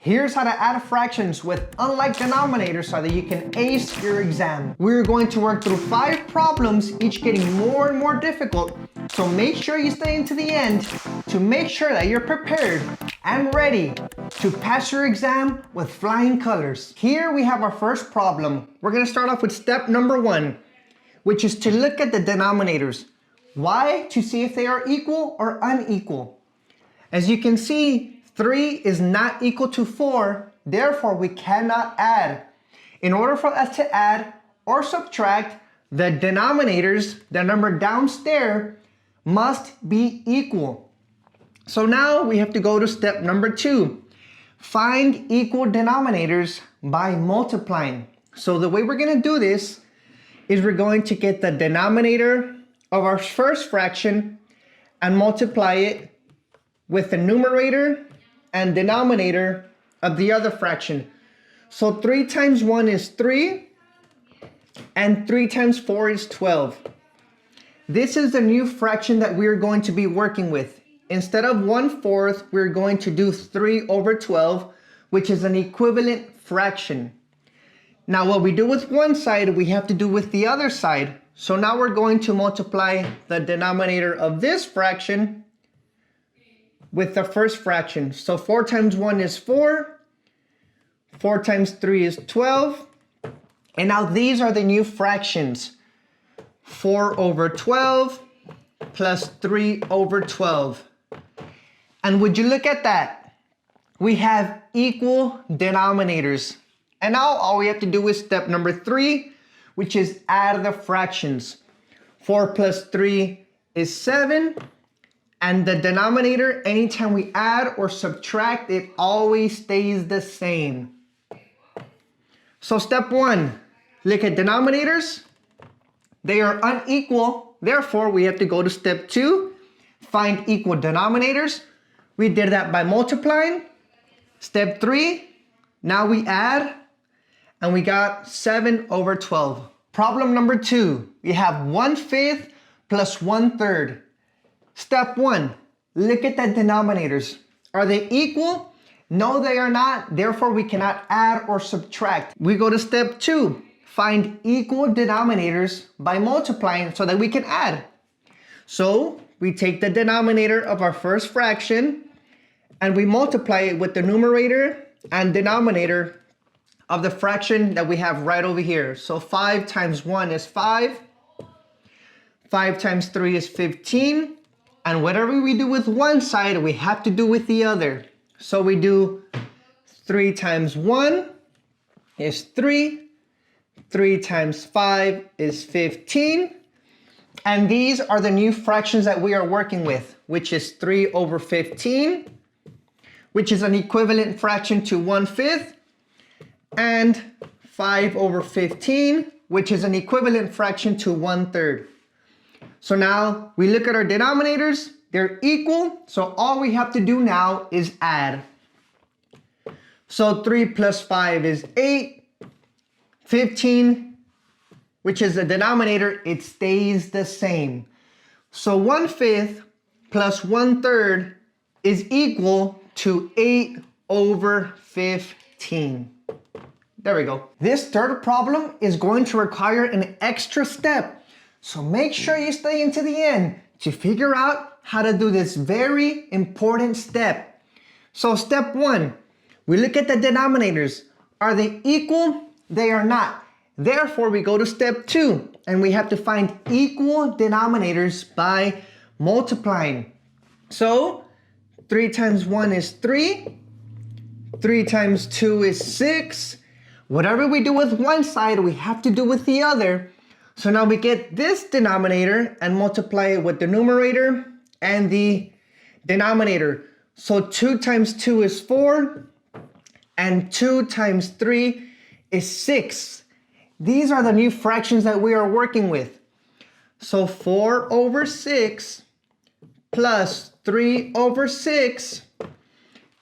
Here's how to add fractions with unlike denominators so that you can ace your exam. We're going to work through 5 problems, each getting more and more difficult. So make sure you stay into the end to make sure that you're prepared and ready to pass your exam with flying colors. Here we have our first problem. We're going to start off with step number 1, which is to look at the denominators. Why? To see if they are equal or unequal. As you can see, 3 is not equal to 4, therefore we cannot add. In order for us to add or subtract, the denominators, the number downstairs, must be equal. So now we have to go to step number 2. Find equal denominators by multiplying. So the way we're going to do this is we're going to get the denominator of our first fraction and multiply it with the numerator and denominator of the other fraction. So 3 times 1 is 3, and 3 times 4 is 12. This is the new fraction that we're going to be working with. Instead of 1/4, we're going to do 3 over 12, which is an equivalent fraction. Now what we do with one side, we have to do with the other side. So now we're going to multiply the denominator of this fraction with the first fraction. So 4 times 1 is 4, 4 times 3 is 12, and now these are the new fractions. 4 over 12 plus 3 over 12. And would you look at that? We have equal denominators. And now all we have to do is step number 3, which is add the fractions. 4 plus 3 is 7. And the denominator, anytime we add or subtract, it always stays the same. So step 1, look at denominators. They are unequal, therefore we have to go to step 2, find equal denominators. We did that by multiplying. Step 3, now we add, and we got 7 over 12. Problem number 2, we have 1/5 plus 1/3. Step 1, look at the denominators. Are they equal? No, they are not. Therefore, we cannot add or subtract. We go to step 2, find equal denominators by multiplying so that we can add. So we take the denominator of our first fraction and we multiply it with the numerator and denominator of the fraction that we have right over here. So 5 times 1 is 5. 5 times 3 is 15. And whatever we do with one side, we have to do with the other. So we do 3 times 1 is 3. 3 times 5 is 15. And these are the new fractions that we are working with, which is 3 over 15, which is an equivalent fraction to 1/5, and 5 over 15, which is an equivalent fraction to 1/3. So now we look at our denominators, they're equal, so all we have to do now is add. So 3 plus 5 is 8, 15, which is the denominator, it stays the same. So 1/5 plus 1/3 is equal to 8 over 15. There we go. This third problem is going to require an extra step. So make sure you stay into the end to figure out how to do this very important step. So step 1, we look at the denominators. Are they equal? They are not. Therefore, we go to step 2 and we have to find equal denominators by multiplying. So 3 times 1 is 3. 3 times 2 is 6. Whatever we do with one side, we have to do with the other. So now we get this denominator and multiply it with the numerator and the denominator. So 2 times 2 is 4, and 2 times 3 is 6. These are the new fractions that we are working with. So 4 over 6 plus 3 over 6.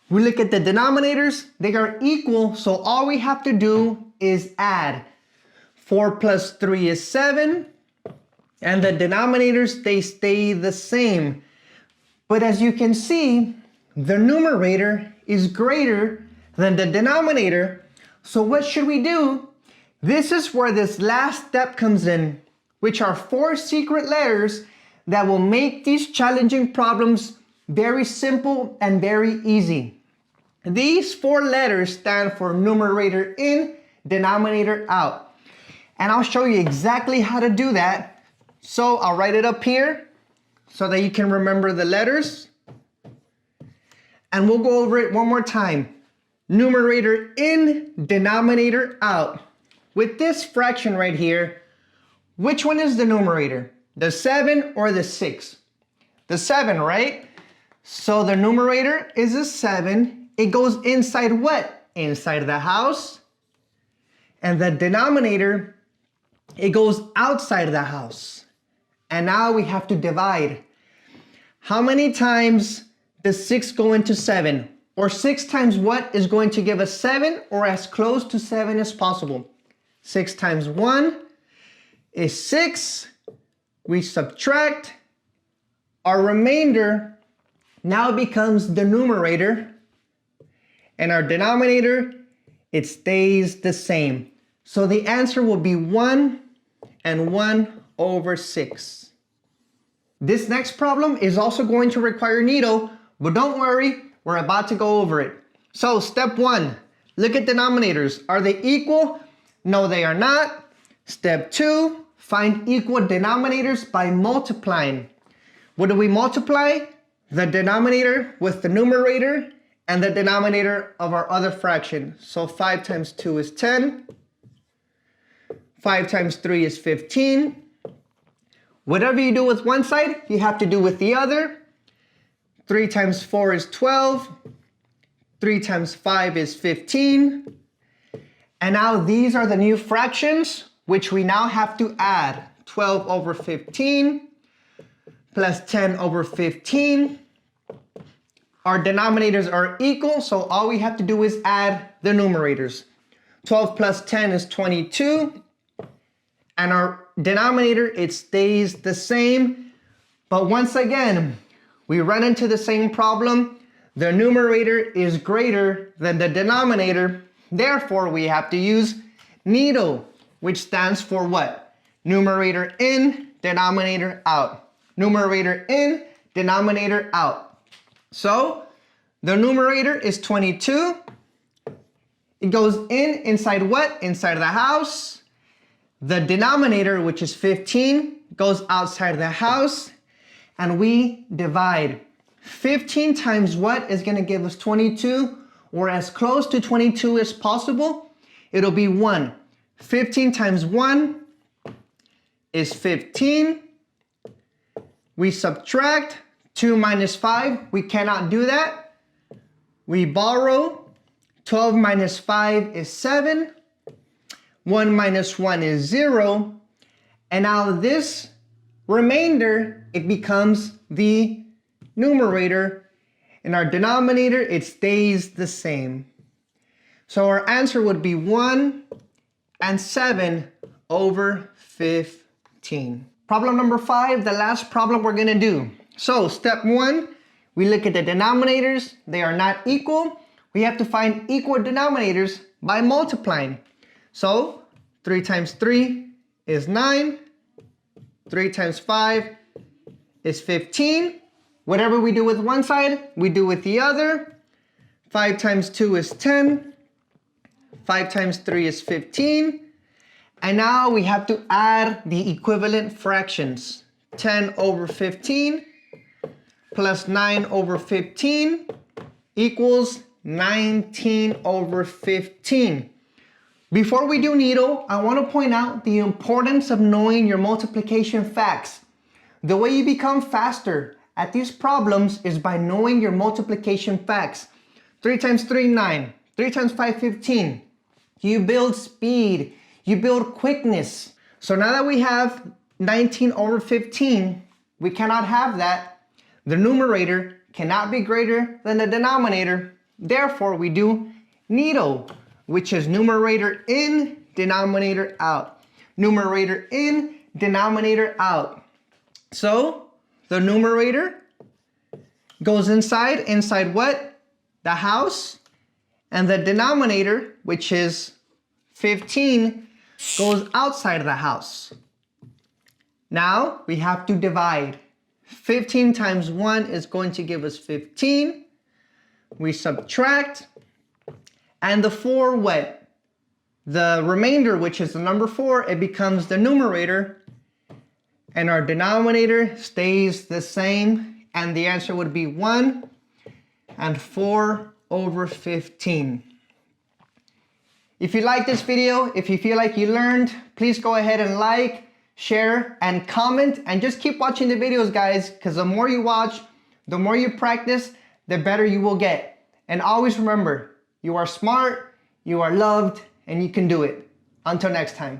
We look at the denominators, they are equal, so all we have to do is add. 4 plus 3 is 7, and the denominators, they stay the same. But as you can see, the numerator is greater than the denominator. So what should we do? This is where this last step comes in, which are 4 secret letters that will make these challenging problems very simple and very easy. These 4 letters stand for numerator in, denominator out. And I'll show you exactly how to do that. So I'll write it up here so that you can remember the letters. And we'll go over it one more time. Numerator in, denominator out. With this fraction right here, which one is the numerator? The 7 or the 6? The 7, right? So the numerator is a 7. It goes inside what? Inside the house. And the denominator, it goes outside the house. And now we have to divide. How many times does 6 go into 7? Or 6 times what is going to give us 7 or as close to 7 as possible? 6 times 1 is 6. We subtract. Our remainder now becomes the numerator. And our denominator, it stays the same. So the answer will be 1 and 1 over 6. This next problem is also going to require NIDO, but don't worry, we're about to go over it. So step 1, look at denominators. Are they equal? No, they are not. Step 2, find equal denominators by multiplying. What do we multiply? The denominator with the numerator and the denominator of our other fraction. So 5 times 2 is 10. 5 times 3 is 15. Whatever you do with one side, you have to do with the other. 3 times 4 is 12. 3 times 5 is 15. And now these are the new fractions, which we now have to add. 12 over 15 plus 10 over 15. Our denominators are equal, so all we have to do is add the numerators. 12 plus 10 is 22. And our denominator, it stays the same. But once again, we run into the same problem. The numerator is greater than the denominator. Therefore, we have to use NIDO, which stands for what? Numerator in, denominator out. Numerator in, denominator out. So, the numerator is 22. It goes inside what? Inside the house. The denominator, which is 15, goes outside the house. And we divide. 15 times what is going to give us 22? Or as close to 22 as possible. It'll be 1. 15 times 1 is 15. We subtract 2 minus 5. We cannot do that. We borrow. 12 minus 5 is 7. 1 minus 1 is 0. And now this remainder, it becomes the numerator. And our denominator, it stays the same. So our answer would be 1 and 7 over 15. Problem number 5, the last problem we're going to do. So step 1, we look at the denominators. They are not equal. We have to find equal denominators by multiplying. So 3 times 3 is 9. 3 times 5 is 15. Whatever we do with one side, we do with the other. 5 times 2 is 10. 5 times 3 is 15. And now we have to add the equivalent fractions. 10 over 15 plus 9 over 15 equals 19 over 15. Before we do NIDO, I want to point out the importance of knowing your multiplication facts. The way you become faster at these problems is by knowing your multiplication facts. 3 times 3, 9. 3 times 5, 15. You build speed. You build quickness. So now that we have 19 over 15, we cannot have that. The numerator cannot be greater than the denominator. Therefore, we do NIDO, which is numerator in, denominator out. Numerator in, denominator out. So the numerator goes inside what? The house. and the denominator, which is 15, goes outside of the house. Now we have to divide. 15 times 1 is going to give us 15. We subtract, and the 4 what? The remainder, which is the number 4, it becomes the numerator, and our denominator stays the same, and the answer would be 1 and 4 over 15. If you like this video, if you feel like you learned, please go ahead and like, share, and comment, and just keep watching the videos, guys, because the more you watch, the more you practice, the better you will get. And always remember, you are smart, you are loved, and you can do it. Until next time.